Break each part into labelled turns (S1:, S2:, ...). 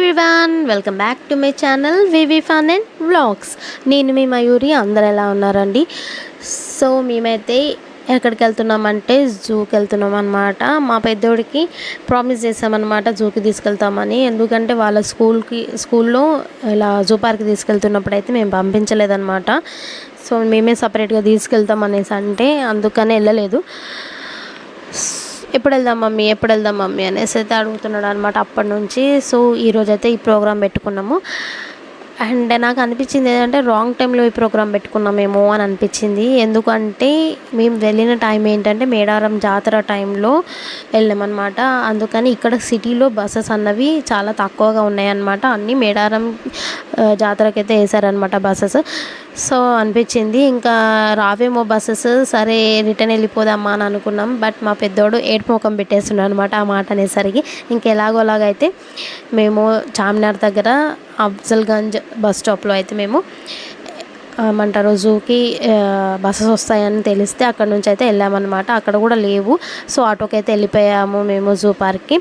S1: Everyone, welcome back to my channel Vivi fun and vlogs. నేను మీ మయూరి. అందరు ఎలా ఉన్నారండి? సో మేమైతే ఎక్కడికి వెళ్తున్నామంటే జూకి వెళ్తున్నాం అనమాట. మా పెద్దోడికి ప్రామిస్ చేసామన్నమాట జూకి తీసుకెళ్తామని. ఎందుకంటే వాళ్ళ స్కూల్లో ఇలా జూ పార్క్ తీసుకెళ్తున్నప్పుడు అయితే మేము పంపించలేదన్నమాట. సో మేమే సపరేట్గా తీసుకెళ్తాం అనేసి అంటే అందుకనే వెళ్ళలేదు. ఎప్పుడు వెళ్దాం మమ్మీ అనేసి అయితే అడుగుతున్నాడు అనమాట అప్పటి నుంచి. సో ఈరోజు అయితే ఈ ప్రోగ్రాం పెట్టుకున్నాము. అండ్ నాకు అనిపించింది ఏంటంటే రాంగ్ టైంలో ఈ ప్రోగ్రాం పెట్టుకున్నామేమో అని అనిపించింది. ఎందుకంటే మేము వెళ్ళిన టైం ఏంటంటే మేడారం జాతర టైంలో వెళ్ళామన్నమాట. అందుకని ఇక్కడ సిటీలో బస్సెస్ అన్నవి చాలా తక్కువగా ఉన్నాయన్నమాట. అన్నీ మేడారం జాతరకైతే వేసారనమాట బస్సెస్. సో అనిపించింది ఇంకా రావేమో బస్సెస్, సరే రిటర్న్ వెళ్ళిపోదామా అని అనుకున్నాం. బట్ మా పెద్దోడు ఏడుపు ముఖం పెట్టేస్తున్నాడు అనమాట ఆ మాట అనేసరికి. ఇంకెలాగోలాగైతే మేము చార్మినార్ దగ్గర అఫ్జల్గంజ్ బస్ స్టాప్లో అయితే మేము ఏమంటారు జూకి బస్సెస్ వస్తాయని తెలిస్తే అక్కడ నుంచి అయితే వెళ్ళామన్నమాట. అక్కడ కూడా లేవు. సో ఆటోకి అయితే వెళ్ళిపోయాము మేము జూ పార్క్కి.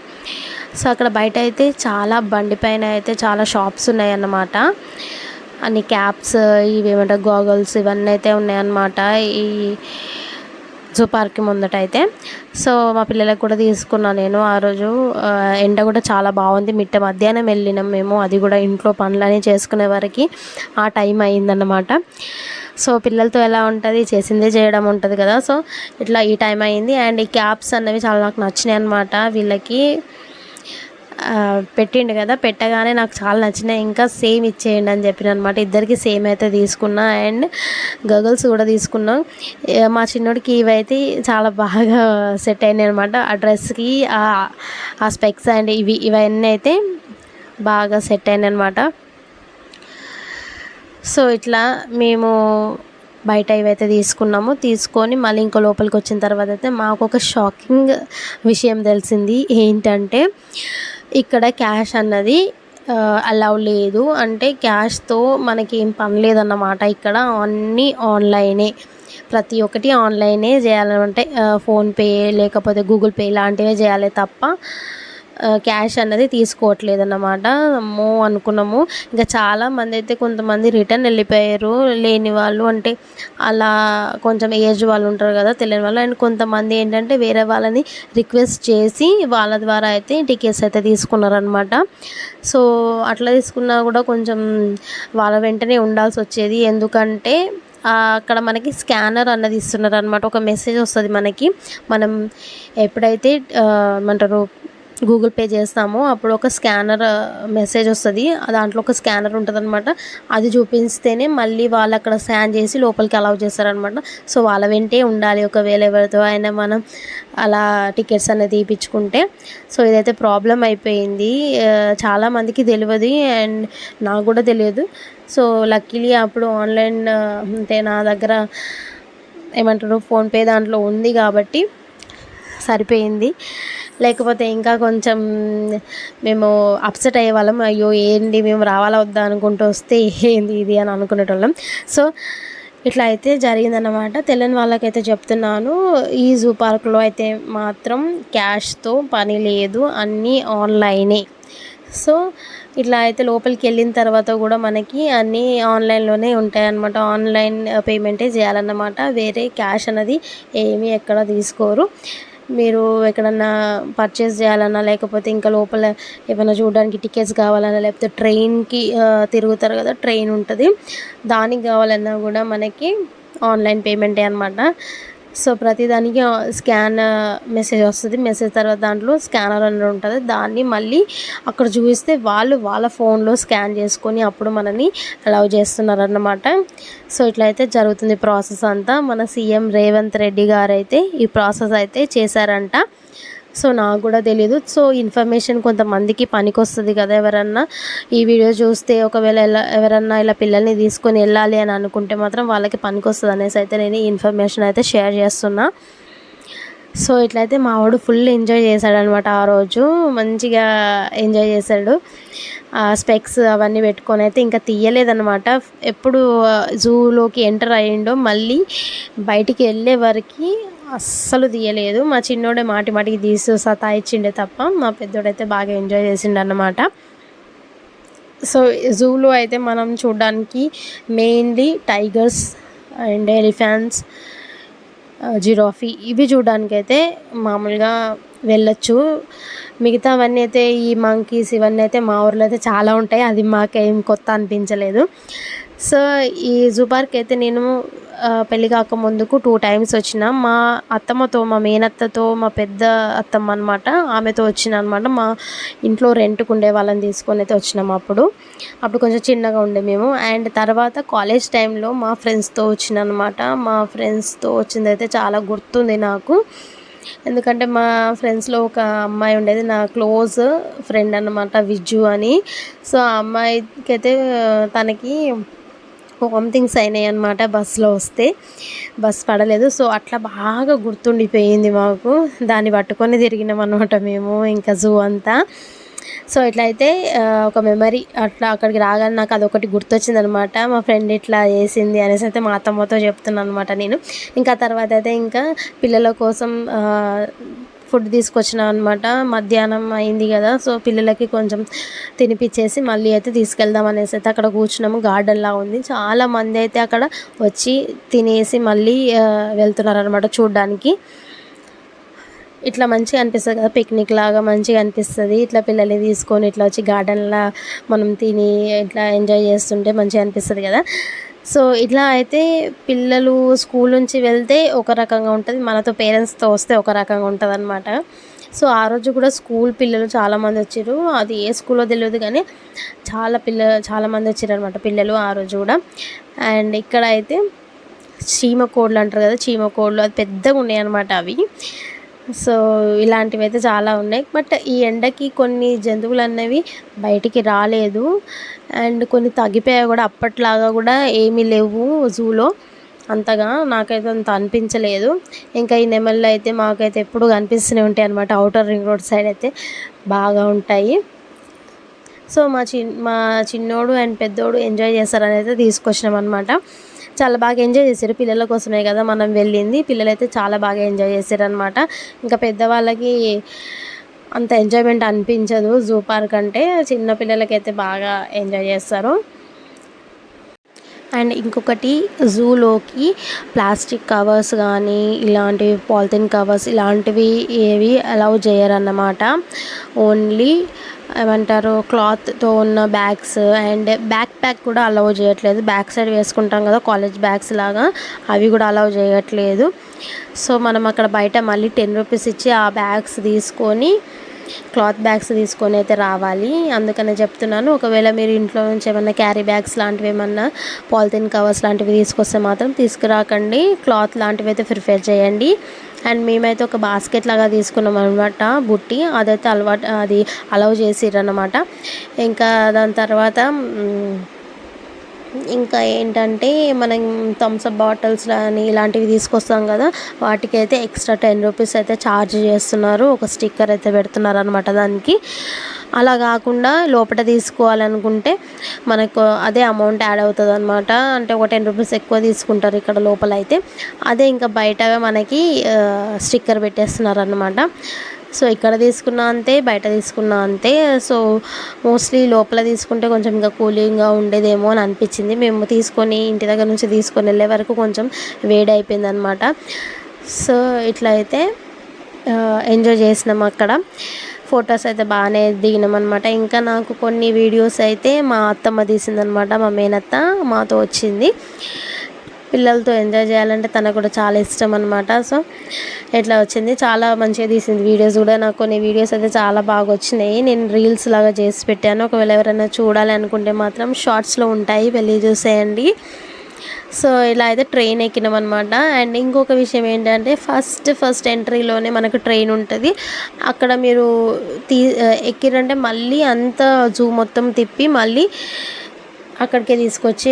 S1: సో అక్కడ బయట అయితే చాలా బండిపైన అయితే చాలా షాప్స్ ఉన్నాయన్నమాట. అన్ని క్యాప్స్, ఇవి ఏమంటారు గాగల్స్, ఇవన్నీ అయితే ఉన్నాయన్నమాట ఈ జూ పార్క్ ముందట అయితే. సో మా పిల్లలకు కూడా తీసుకున్నాను నేను ఆ రోజు. ఎండ కూడా చాలా బాగుంది. మధ్యాహ్నం వెళ్ళినాం మేము. అది కూడా ఇంట్లో పనులని చేసుకునే వరకు ఆ టైం అయిందన్నమాట. సో పిల్లలతో ఎలా ఉంటుంది, చేసిందే చేయడం ఉంటుంది కదా. సో ఇట్లా ఈ టైం అయింది. అండ్ ఈ క్యాప్స్ అన్నవి చాలా నాకు నచ్చినాయి అన్నమాట. వీళ్ళకి పెట్టిండు కదా, పెట్టగానే నాకు చాలా నచ్చినాయి. ఇంకా సేమ్ ఇచ్చేయండి అని చెప్పిన అనమాట. ఇద్దరికి సేమ్ అయితే తీసుకున్నా. అండ్ గగల్స్ కూడా తీసుకున్నాం. మా చిన్నోడికి ఇవైతే చాలా బాగా సెట్ అయినాయి అనమాట. ఆ డ్రెస్కి ఆ స్పెక్స్ అండ్ ఇవన్నీ అయితే బాగా సెట్ అయినాయి అనమాట. సో ఇట్లా మేము బయట ఇవైతే తీసుకొని మళ్ళీ ఇంకో లోపలికి వచ్చిన తర్వాత అయితే మాకు ఒక షాకింగ్ విషయం తెలిసింది. ఏంటంటే ఇక్కడ క్యాష్ అన్నది అలౌ లేదు. అంటే క్యాష్తో మనకి ఏం పని లేదన్నమాట. ఇక్కడ అన్నీ ఆన్లైనే, ప్రతి ఒక్కటి ఆన్లైనే చేయాలంటే ఫోన్పే లేకపోతే గూగుల్ పే ఇలాంటివే చేయాలి తప్ప క్యాష్ అన్నది తీసుకోవట్లేదు అన్నమాట. అమ్మో అనుకున్నాము. ఇంకా చాలామంది అయితే కొంతమంది రిటర్న్ వెళ్ళిపోయారు. లేని వాళ్ళు అంటే అలా కొంచెం ఏజ్ వాళ్ళు ఉంటారు కదా, తెలియని వాళ్ళు. అండ్ కొంతమంది ఏంటంటే వేరే వాళ్ళని రిక్వెస్ట్ చేసి వాళ్ళ ద్వారా అయితే టికెట్స్ అయితే తీసుకున్నారనమాట. సో అట్లా తీసుకున్నా కూడా కొంచెం వాళ్ళ వెంటనే ఉండాల్సి వచ్చేది. ఎందుకంటే అక్కడ మనకి స్కానర్ అన్నది ఇస్తున్నారు అనమాట. ఒక మెసేజ్ వస్తుంది మనకి. మనం ఎప్పుడైతే ఏమంటారు గూగుల్ పే చేస్తామో అప్పుడు ఒక స్కానర్ మెసేజ్ వస్తుంది. దాంట్లో ఒక స్కానర్ ఉంటుంది అనమాట. అది చూపిస్తేనే మళ్ళీ వాళ్ళు అక్కడ స్కాన్ చేసి లోపలికి అలౌ చేస్తారనమాట. సో వాళ్ళ వెంటే ఉండాలి ఒకవేళ ఎవరితో అయినా మనం అలా టికెట్స్ అనేది తీపించుకుంటే. సో ఇదైతే ప్రాబ్లం అయిపోయింది. చాలామందికి తెలియదు అండ్ నాకు కూడా తెలియదు. సో లక్కీలీ అప్పుడు ఆన్లైన్ అంటే నా దగ్గర ఏమంటారు ఫోన్పే దాంట్లో ఉంది కాబట్టి సరిపోయింది. లేకపోతే ఇంకా కొంచెం మేము అప్సెట్ అయ్యేవాళ్ళం. అయ్యో ఏంటి మేము రావాలా వద్దా అనుకుంటూ వస్తే ఏంది ఇది అని అనుకునేటోళ్ళం. సో ఇట్లా అయితే జరిగిందన్నమాట. తెలియని వాళ్ళకైతే చెప్తున్నాను, ఈ జూ పార్క్లో అయితే మాత్రం క్యాష్తో పని లేదు, అన్నీ ఆన్లైనే. సో ఇట్లా అయితే లోపలికి వెళ్ళిన తర్వాత కూడా మనకి అన్నీ ఆన్లైన్లోనే ఉంటాయన్నమాట. ఆన్లైన్ పేమెంటే చేయాలన్నమాట. వేరే క్యాష్ అనేది ఏమీ ఎక్కడ తీసుకోరు. మీరు ఎక్కడన్నా పర్చేస్ చేయాలన్నా లేకపోతే ఇంకా లోపల ఏమైనా చూడడానికి టికెట్స్ కావాలన్నా లేకపోతే ట్రైన్కి తిరుగుతారు కదా, ట్రైన్ ఉంటుంది, దానికి కావాలన్నా కూడా మనకి ఆన్లైన్ పేమెంటే అనమాట. సో ప్రతిదానికి స్కాన్ మెసేజ్ వస్తుంది. మెసేజ్ తర్వాత దాంట్లో స్కానర్ అనేది ఉంటుంది. దాన్ని మళ్ళీ అక్కడ చూపిస్తే వాళ్ళు వాళ్ళ ఫోన్లో స్కాన్ చేసుకొని అప్పుడు మనని అలౌ చేస్తున్నారన్నమాట. సో ఇట్లయితే జరుగుతుంది ప్రాసెస్ అంతా. మన సీఎం రేవంత్ రెడ్డి గారు అయితే ఈ ప్రాసెస్ అయితే చేశారంట. సో నాకు కూడా తెలీదు. సో ఇన్ఫర్మేషన్ కొంతమందికి పనికి వస్తుంది కదా. ఎవరన్నా ఈ వీడియో చూస్తే ఒకవేళ ఎవరన్నా ఇలా పిల్లల్ని తీసుకొని వెళ్ళాలి అని అనుకుంటే మాత్రం వాళ్ళకి పనికి వస్తుంది అనేసి అయితే నేను ఈ ఇన్ఫర్మేషన్ అయితే షేర్ చేస్తున్నా. సో ఇట్లయితే మా వాడు ఫుల్ ఎంజాయ్ చేశాడు అనమాట. ఆ రోజు మంచిగా ఎంజాయ్ చేశాడు. స్పెక్స్ అవన్నీ పెట్టుకొని అయితే ఇంకా తీయలేదన్నమాట. ఎప్పుడు జూలోకి ఎంటర్ అయ్యిండో మళ్ళీ బయటికి వెళ్ళే వరకు అస్సలు తీయలేదు. మా చిన్నోడే మాటికి తీసి సతాయిచ్చిండే తప్ప మా పెద్దోడైతే బాగా ఎంజాయ్ చేసిండు అన్నమాట. సో జూలో అయితే మనం చూడడానికి mainly tigers and elephants, giraffe ఇవి చూడడానికైతే మామూలుగా వెళ్ళొచ్చు. మిగతావన్నీ అయితే ఈ మంకీస్ ఇవన్నీ అయితే మా ఊర్లో అయితే చాలా ఉంటాయి, అది మాకేం కొత్త అనిపించలేదు. సో ఈ జూ పార్క్ అయితే నేను పెళ్ళి కాకముందుకు 2 టైమ్స్ వచ్చిన. మా అత్తమ్మతో, మా మేనత్తతో, మా పెద్ద అత్తమ్మ అనమాట, ఆమెతో వచ్చిన అనమాట. మా ఇంట్లో రెంట్కు ఉండే వాళ్ళని తీసుకొని అయితే వచ్చినాము. అప్పుడు కొంచెం చిన్నగా ఉండే మేము. అండ్ తర్వాత కాలేజ్ టైంలో మా ఫ్రెండ్స్తో వచ్చిన అనమాట. మా ఫ్రెండ్స్తో వచ్చిందైతే చాలా గుర్తుంది నాకు. ఎందుకంటే మా ఫ్రెండ్స్లో ఒక అమ్మాయి ఉండేది, నా క్లోజ్ ఫ్రెండ్ అనమాట, విజ్జు అని. సో ఆ అమ్మాయికి అయితే తనకి వామిటింగ్స్ అయినాయి అనమాట బస్సులో వస్తే. బస్ పడలేదు. సో అట్లా బాగా గుర్తుండిపోయింది మాకు. దాన్ని పట్టుకొని తిరిగినాం అనమాట మేము ఇంకా జూ అంతా. సో ఇట్లా అయితే ఒక మెమరీ, అట్లా అక్కడికి రాగానే నాకు అదొకటి గుర్తొచ్చింది అనమాట. మా ఫ్రెండ్ ఇట్లా చేసింది అనేసి అయితే మా అత్తమ్మతో చెప్తున్నాను అనమాట నేను. ఇంకా తర్వాత అయితే ఇంకా పిల్లల కోసం ఫుడ్ తీసుకొచ్చిన అనమాట. మధ్యాహ్నం అయింది కదా, సో పిల్లలకి కొంచెం తినిపించేసి మళ్ళీ అయితే తీసుకెళ్దాం అనేసి అయితే అక్కడ కూర్చున్నాము. గార్డెన్లా ఉంది, చాలామంది అయితే అక్కడ వచ్చి తినేసి మళ్ళీ వెళ్తున్నారు అనమాట చూడడానికి. ఇట్లా మంచిగా అనిపిస్తుంది కదా, పిక్నిక్ లాగా మంచిగా అనిపిస్తుంది. ఇట్లా పిల్లల్ని తీసుకొని ఇట్లా వచ్చి గార్డెన్లో మనం తిని ఇట్లా ఎంజాయ్ చేస్తుంటే మంచిగా అనిపిస్తుంది కదా. సో ఇట్లా అయితే పిల్లలు స్కూల్ నుంచి వెళ్తే ఒక రకంగా ఉంటుంది, మనతో పేరెంట్స్తో వస్తే ఒక రకంగా ఉంటుంది అనమాట. సో ఆ రోజు కూడా స్కూల్ పిల్లలు చాలామంది వచ్చారు. అది ఏ స్కూల్లో తెలియదు కానీ చాలామంది వచ్చారు అనమాట పిల్లలు ఆ రోజు కూడా. అండ్ ఇక్కడ అయితే చీమకోళ్ళు అంటారు కదా, చీమకోళ్ళు అది పెద్దగా ఉన్నాయి అనమాట అవి. సో ఇలాంటివి అయితే చాలా ఉన్నాయి. బట్ ఈ ఎండకి కొన్ని జంతువులు అనేవి బయటికి రాలేదు. అండ్ కొన్ని తగ్గిపోయాయి కూడా, అప్పట్లాగా కూడా ఏమీ లేవు జూలో అంతగా, నాకైతే అంత అనిపించలేదు. ఇంకా ఈ నెమళ్ళు అయితే మాకైతే ఎప్పుడు కనిపిస్తూనే ఉంటాయి అనమాట. అవుటర్ రింగ్ రోడ్ సైడ్ అయితే బాగా ఉంటాయి. సో మా చిన్నోడు అండ్ పెద్దోడు ఎంజాయ్ చేస్తారని అయితే తీసుకొచ్చినాం అనమాట. చాలా బాగా ఎంజాయ్ చేశారు. పిల్లల కోసమే కదా మనం వెళ్ళింది. పిల్లలైతే చాలా బాగా ఎంజాయ్ చేశారు అనమాట. ఇంకా పెద్దవాళ్ళకి అంత ఎంజాయ్మెంట్ అనిపించదు జూ పార్క్ అంటే, చిన్న పిల్లలకైతే బాగా ఎంజాయ్ చేస్తారు. అండ్ ఇంకొకటి, జూలోకి ప్లాస్టిక్ కవర్స్ కానీ ఇలాంటివి పాలిథిన్ కవర్స్ ఇలాంటివి ఏవి అలౌ చేయరన్నమాట. ఓన్లీ ఏమంటారు క్లాత్తో ఉన్న బ్యాగ్స్ అండ్ బ్యాక్ ప్యాక్ కూడా అలౌ చేయట్లేదు. బ్యాక్ సైడ్ వేసుకుంటాం కదా కాలేజ్ బ్యాగ్స్ లాగా, అవి కూడా అలౌ చేయట్లేదు. సో మనం అక్కడ బయట మళ్ళీ 10 రూపీస్ ఇచ్చి ఆ బ్యాగ్స్ తీసుకొని, క్లాత్ బ్యాగ్స్ తీసుకొని అయితే రావాలి. అందుకనే చెప్తున్నాను, ఒకవేళ మీరు ఇంట్లో నుంచి ఏమన్నా క్యారీ బ్యాగ్స్ లాంటివి ఏమన్నా పాలిథిన్ కవర్స్ లాంటివి తీసుకొస్తే మాత్రం తీసుకురాకండి. క్లాత్ లాంటివి అయితే ప్రిఫర్ చేయండి. అండ్ మేమైతే ఒక బాస్కెట్ లాగా తీసుకున్నాం అనమాట, బుట్టి, అదైతే అది అలౌ చేసిర్రనమాట. ఇంకా దాని తర్వాత ఇంకా ఏంటంటే మనం థమ్స్అప్ బాటిల్స్ కానీ ఇలాంటివి తీసుకొస్తాం కదా, వాటికైతే ఎక్స్ట్రా 10 రూపీస్ అయితే ఛార్జ్ చేస్తున్నారు. ఒక స్టిక్కర్ అయితే పెడుతున్నారు అనమాట దానికి. అలా కాకుండా లోపల తీసుకోవాలనుకుంటే మనకు అదే అమౌంట్ యాడ్ అవుతుంది అనమాట. అంటే ఒక 10 రూపీస్ ఎక్కువ తీసుకుంటారు ఇక్కడ లోపల అయితే. అదే ఇంకా బయట మనకి స్టిక్కర్ పెట్టేస్తున్నారు అనమాట. సో ఇక్కడ తీసుకున్నా అంతే, బయట తీసుకున్నా అంతే. సో మోస్ట్లీ లోపల తీసుకుంటే కొంచెం ఇంకా కూలింగ్గా ఉండేదేమో అని అనిపించింది. మేము తీసుకొని ఇంటి దగ్గర నుంచి తీసుకొని వెళ్ళే వరకు కొంచెం వేడి అయిపోయింది అనమాట. సో ఇట్లా అయితే ఎంజాయ్ చేసినాం అక్కడ. ఫొటోస్ అయితే బాగానే దిగినాం అనమాట. ఇంకా నాకు కొన్ని వీడియోస్ అయితే మా అత్తమ్మ తీసిందనమాట, మా మేనత్త మాతో వచ్చింది. పిల్లలతో ఎంజాయ్ చేయాలంటే తనకు కూడా చాలా ఇష్టం అనమాట. సో ఎట్లా వచ్చింది, చాలా మంచిగా తీసింది వీడియోస్ కూడా. నాకు కొన్ని వీడియోస్ అయితే చాలా బాగా వచ్చినాయి, నేను రీల్స్ లాగా చేసి పెట్టాను. ఒకవేళ ఎవరైనా చూడాలి అనుకుంటే మాత్రం షార్ట్స్లో ఉంటాయి, వెళ్ళి చూసేయండి. సో ఇలా అయితే ట్రైన్ ఎక్కినాం అనమాట. అండ్ ఇంకొక విషయం ఏంటంటే ఫస్ట్ ఎంట్రీలోనే మనకు ట్రైన్ ఉంటుంది. అక్కడ మీరు ఎక్కిరంటే మళ్ళీ అంత జూ మొత్తం తిప్పి మళ్ళీ అక్కడికే తీసుకొచ్చి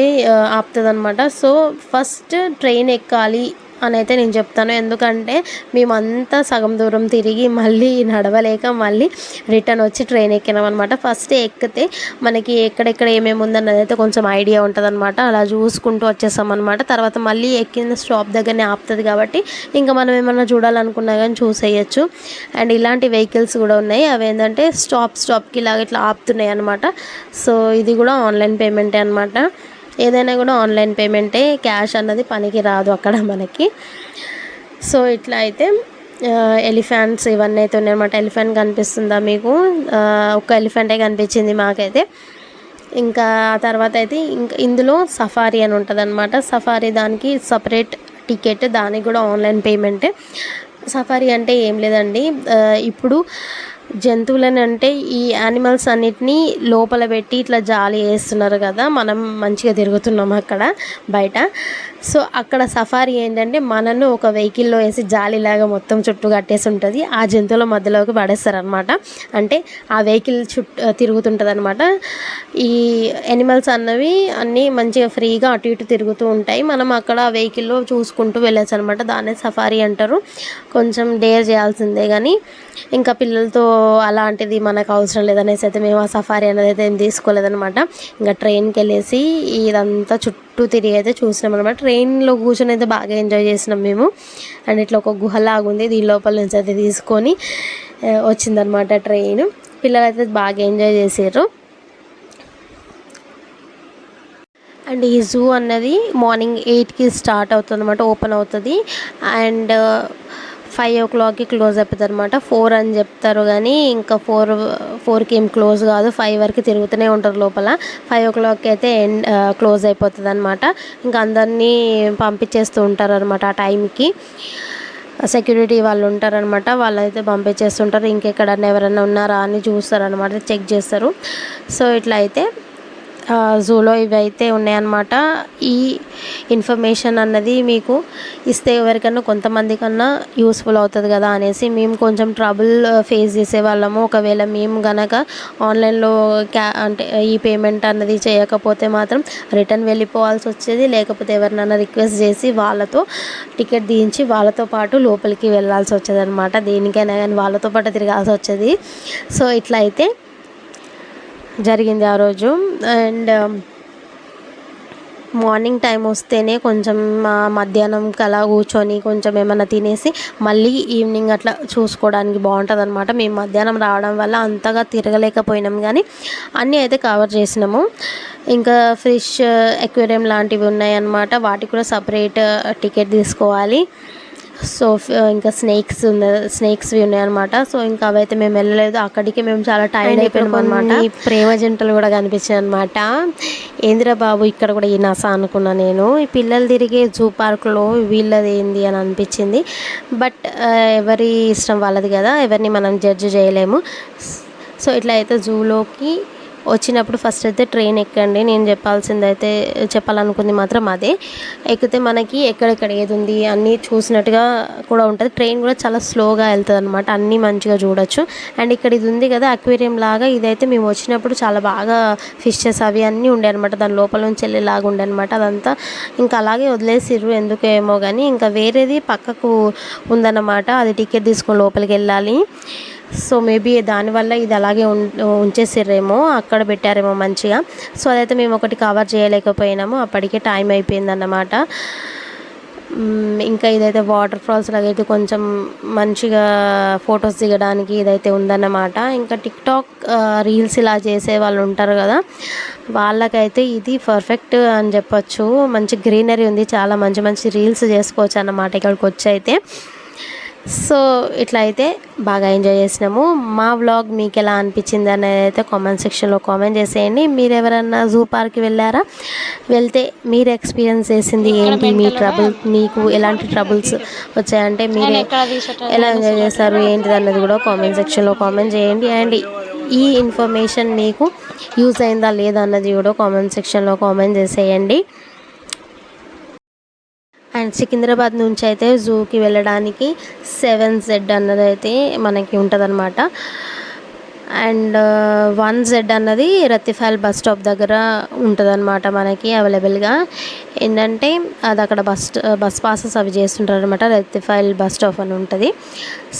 S1: ఆపుతుంది అనమాట. సో ఫస్ట్ ట్రైన్ ఎక్కాలి అని అయితే నేను చెప్తాను. ఎందుకంటే మేమంతా సగం దూరం తిరిగి మళ్ళీ నడవలేక మళ్ళీ రిటర్న్ వచ్చి ట్రైన్ ఎక్కినాం అనమాట. ఫస్ట్ ఎక్కితే మనకి ఎక్కడెక్కడ ఏమేమి ఉందన్నది అయితే కొంచెం ఐడియా ఉంటుంది అనమాట. అలా చూసుకుంటూ వచ్చేసాం అనమాట. తర్వాత మళ్ళీ ఎక్కిన స్టాప్ దగ్గరనే ఆపుతుంది కాబట్టి ఇంకా మనం ఏమన్నా చూడాలనుకున్నా కానీ చూసేయచ్చు. అండ్ ఇలాంటి వెహికల్స్ కూడా ఉన్నాయి. అవి ఏంటంటే స్టాప్కి ఇలాగ ఇట్లా ఆపుతున్నాయి అనమాట. సో ఇది కూడా ఆన్లైన్ పేమెంటే అనమాట. ఏదైనా కూడా ఆన్లైన్ పేమెంటే, క్యాష్ అన్నది పనికి రాదు అక్కడ మనకి. సో ఇట్లా అయితే ఎలిఫెంట్స్ ఇవన్నీ అయితే ఉన్నాయన్నమాట. ఎలిఫెంట్ కనిపిస్తుందా మీకు? ఒక ఎలిఫెంటే కనిపించింది మాకైతే. ఇంకా ఆ తర్వాత అయితే ఇంకా ఇందులో సఫారీ అని ఉంటుంది అనమాట. సఫారీ దానికి సపరేట్ టికెట్, దానికి కూడా ఆన్లైన్ పేమెంటే. సఫారీ అంటే ఏం లేదండి, ఇప్పుడు జంతువులని అంటే ఈ యానిమల్స్ అన్నిటినీ లోపల పెట్టి ఇట్లా జాలి వేస్తున్నారు కదా, మనం మంచిగా తిరుగుతున్నాం అక్కడ బయట. సో అక్కడ సఫారీ ఏంటంటే మనను ఒక వెహికల్లో వేసి జాలీలాగా మొత్తం చుట్టూ కట్టేసి ఉంటుంది, ఆ జంతువుల మధ్యలోకి పడేస్తారు అనమాట. అంటే ఆ వెహికల్ చుట్టూ తిరుగుతుంటుంది అనమాట. ఈ యానిమల్స్ అన్నవి అన్నీ మంచిగా ఫ్రీగా అటు ఇటు తిరుగుతూ ఉంటాయి. మనం అక్కడ వెహికల్లో చూసుకుంటూ వెళ్ళచ్చు అనమాట. దాన్నే సఫారీ అంటారు. కొంచెం డేర్ చేయాల్సిందే కానీ ఇంకా పిల్లలతో అలాంటిది మనకు అవసరం లేదనేసి అయితే మేము ఆ సఫారీ అనేది అయితే ఏం తీసుకోలేదనమాట. ఇంకా ట్రైన్కి వెళ్ళేసి ఇదంతా చుట్టూ తిరిగి అయితే చూసినాం అనమాట. ట్రైన్లో కూర్చొని అయితే బాగా ఎంజాయ్ చేసినాం మేము. అండ్ ఇట్లా ఒక గుహలాగా ఉంది, దీని లోపల నుంచి అయితే తీసుకొని వచ్చిందనమాట ట్రైన్. పిల్లలు అయితే బాగా ఎంజాయ్ చేసారు. అండ్ ఈ జూ అన్నది మార్నింగ్ 8కి స్టార్ట్ అవుతుంది అనమాట, ఓపెన్ అవుతుంది. అండ్ 5 o'clockకి క్లోజ్ అయిపోతుంది అనమాట. 4 అని చెప్తారు కానీ ఇంకా 4కి ఏం క్లోజ్ కాదు, 5 వరకు తిరుగుతూనే ఉంటారు లోపల. 5 o'clockకి అయితే క్లోజ్ అయిపోతుంది అనమాట. ఇంకా అందరినీ పంపించేస్తూ ఉంటారు అనమాట ఆ టైంకి. సెక్యూరిటీ వాళ్ళు ఉంటారనమాట, వాళ్ళైతే పంపించేస్తుంటారు. ఇంకెక్కడన్నా ఎవరైనా ఉన్నారా అని చూస్తారనమాట, చెక్ చేస్తారు. సో ఇట్లా అయితే జూలో ఇవైతే ఉన్నాయన్నమాట. ఈ ఇన్ఫర్మేషన్ అన్నది మీకు ఇస్తే ఎవరికన్నా కొంతమంది కన్నా యూస్ఫుల్ అవుతుంది కదా అనేసి మేము కొంచెం ట్రబుల్ ఫేస్ చేసేవాళ్ళము. ఒకవేళ మేము గనక ఆన్లైన్లో అంటే ఈ పేమెంట్ అన్నది చేయకపోతే మాత్రం రిటర్న్ వెళ్ళిపోవాల్సి వచ్చేది, లేకపోతే ఎవరినైనా రిక్వెస్ట్ చేసి వాళ్ళతో టికెట్ తీయించి వాళ్ళతో పాటు లోపలికి వెళ్ళాల్సి వచ్చేది అనమాట. దేనికైనా కానీ వాళ్ళతో పాటు తిరగాల్సి వచ్చేది. సో ఇట్లా అయితే జరిగింది ఆ రోజు. అండ్ మార్నింగ్ టైం వస్తేనే కొంచెం మధ్యాహ్నంకి అలా కూర్చొని కొంచెం ఏమైనా తినేసి మళ్ళీ ఈవినింగ్ అట్లా చూసుకోవడానికి బాగుంటుంది అనమాట. మేము మధ్యాహ్నం రావడం వల్ల అంతగా తిరగలేకపోయినాం కానీ అన్నీ అయితే కవర్ చేసినాము. ఇంకా ఫిష్ అక్వేరియం లాంటివి ఉన్నాయన్నమాట, వాటికి కూడా సపరేట్ టికెట్ తీసుకోవాలి. సో ఇంకా స్నేక్స్వి ఉన్నాయన్నమాట. సో ఇంకా అవైతే మేము వెళ్ళలేదు, అక్కడికి మేము చాలా టైర్డ్ అయిపోయాం అనమాట. ప్రేమ జంటలు కూడా కనిపించాయి అనమాట. ఏందిరా బాబు ఇక్కడ కూడా ఈ నస అనుకున్నా నేను. ఈ పిల్లలు తిరిగే జూ పార్క్లో వీళ్ళది ఏంది అని అనిపించింది. బట్ ఎవరి ఇష్టం వాళ్ళది కదా, ఎవరిని మనం జడ్జి చేయలేము. సో ఇట్లా అయితే జూలోకి వచ్చినప్పుడు ఫస్ట్ అయితే ట్రైన్ ఎక్కండి. నేను చెప్పాలనుకుంది మాత్రం అదే. ఎక్కితే మనకి ఎక్కడెక్కడ ఏది ఉంది అన్నీ చూసినట్టుగా కూడా ఉంటుంది. ట్రైన్ కూడా చాలా స్లోగా వెళ్తుంది అనమాట, అన్నీ మంచిగా చూడొచ్చు. అండ్ ఇక్కడ ఇది ఉంది కదా అక్వేరియం లాగా, ఇదైతే మేము వచ్చినప్పుడు చాలా బాగా ఫిషెస్ అవి అన్నీ ఉండే అనమాట. దాని లోపల నుంచి వెళ్ళేలాగా ఉండే అనమాట. అదంతా ఇంకా అలాగే వదిలేసిర్రు ఎందుకు ఏమో కానీ. ఇంకా వేరేది పక్కకు ఉందన్నమాట, అది టికెట్ తీసుకొని లోపలికి వెళ్ళాలి. సో మేబీ దానివల్ల ఇది అలాగే ఉంచేసిర్రేమో, అక్కడ పెట్టారేమో మంచిగా. సో అదైతే మేము ఒకటి కవర్ చేయలేకపోయినాము, అప్పటికే టైం అయిపోయిందన్నమాట. ఇంకా ఇదైతే వాటర్ ఫాల్స్ లాగా అయితే కొంచెం మంచిగా ఫొటోస్ దిగడానికి ఇదైతే ఉందన్నమాట. ఇంకా టిక్టాక్ రీల్స్ ఇలా చేసే వాళ్ళు ఉంటారు కదా, వాళ్ళకైతే ఇది పర్ఫెక్ట్ అని చెప్పొచ్చు. మంచి గ్రీనరీ ఉంది, చాలా మంచి మంచి రీల్స్ చేసుకోవచ్చు అన్నమాట ఇక్కడికి వచ్చి అయితే. సో ఇట్లా అయితే బాగా ఎంజాయ్ చేసినాము. మా వ్లాగ్ మీకు ఎలా అనిపించింది అనేది అయితే కామెంట్ సెక్షన్లో కామెంట్ చేసేయండి. మీరు ఎవరన్నా జూ పార్క్కి వెళ్ళారా, వెళ్తే మీరు ఎక్స్పీరియన్స్ చేసింది ఏంటి, మీకు ఎలాంటి ట్రబుల్స్ వచ్చాయంటే మీరు ఎలా ఎంజాయ్ చేస్తారు ఏంటిది అన్నది కూడా కామెంట్ సెక్షన్లో కామెంట్ చేయండి. అండ్ ఈ ఇన్ఫర్మేషన్ మీకు యూజ్ అయిందా లేదా అన్నది కూడా కామెంట్ సెక్షన్లో కామెంట్ చేసేయండి. అండ్ సికింద్రాబాద్ నుంచి అయితే జూకి వెళ్ళడానికి 7Z అన్నది అయితే మనకి ఉంటుందన్నమాట. అండ్ 1Z అన్నది రత్తిఫైల్ బస్ స్టాప్ దగ్గర ఉంటుందన్నమాట మనకి అవైలబుల్గా. ఏంటంటే అది అక్కడ బస్ పాసెస్ అవి చేస్తుంటారు అనమాట. రత్తిఫైల్ బస్ స్టాప్ అని ఉంటుంది.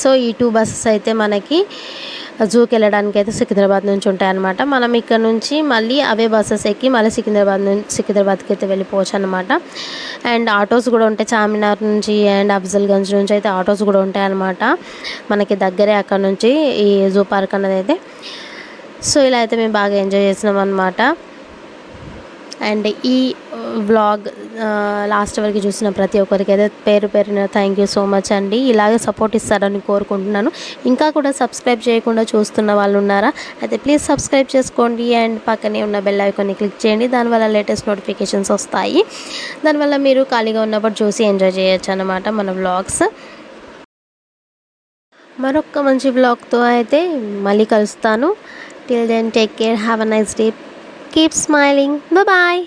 S1: సో ఈ 2 బస్సెస్ అయితే మనకి జూకి వెళ్ళడానికి అయితే సికింద్రాబాద్ నుంచి ఉంటాయన్నమాట. మనం ఇక్కడ నుంచి మళ్ళీ అవే బస్సెస్ ఎక్కి మళ్ళీ సికింద్రాబాద్కి అయితే వెళ్ళిపోవచ్చు అనమాట. అండ్ ఆటోస్ కూడా ఉంటాయి. చార్మినార్ నుంచి అండ్ అఫ్జల్గంజ్ నుంచి అయితే ఆటోస్ కూడా ఉంటాయి అన్నమాట. మనకి దగ్గరే అక్కడ నుంచి ఈ జూ పార్క్ అన్నది అయితే. సో ఇలా అయితే మేము బాగా ఎంజాయ్ చేసినాం అనమాట. అండ్ ఈ వ్లాగ్ లాస్ట్ వరకు చూసిన ప్రతి ఒక్కరికి అయితే పేరు పేరున థ్యాంక్ యూ సో మచ్ అండి. ఇలాగే సపోర్ట్ ఇస్తారని కోరుకుంటున్నాను. ఇంకా కూడా సబ్స్క్రైబ్ చేయకుండా చూస్తున్న వాళ్ళు ఉన్నారా? అయితే ప్లీజ్ సబ్స్క్రైబ్ చేసుకోండి అండ్ పక్కనే ఉన్న బెల్ ఐకాన్ని క్లిక్ చేయండి. దానివల్ల లేటెస్ట్ నోటిఫికేషన్స్ వస్తాయి. దానివల్ల మీరు ఖాళీగా ఉన్నప్పుడు చూసి ఎంజాయ్ చేయొచ్చు అన్నమాట మన వ్లాగ్స్. మరొక మంచి వ్లాగ్తో అయితే మళ్ళీ కలుస్తాను. Till then take care, have a nice day, keep smiling, bye.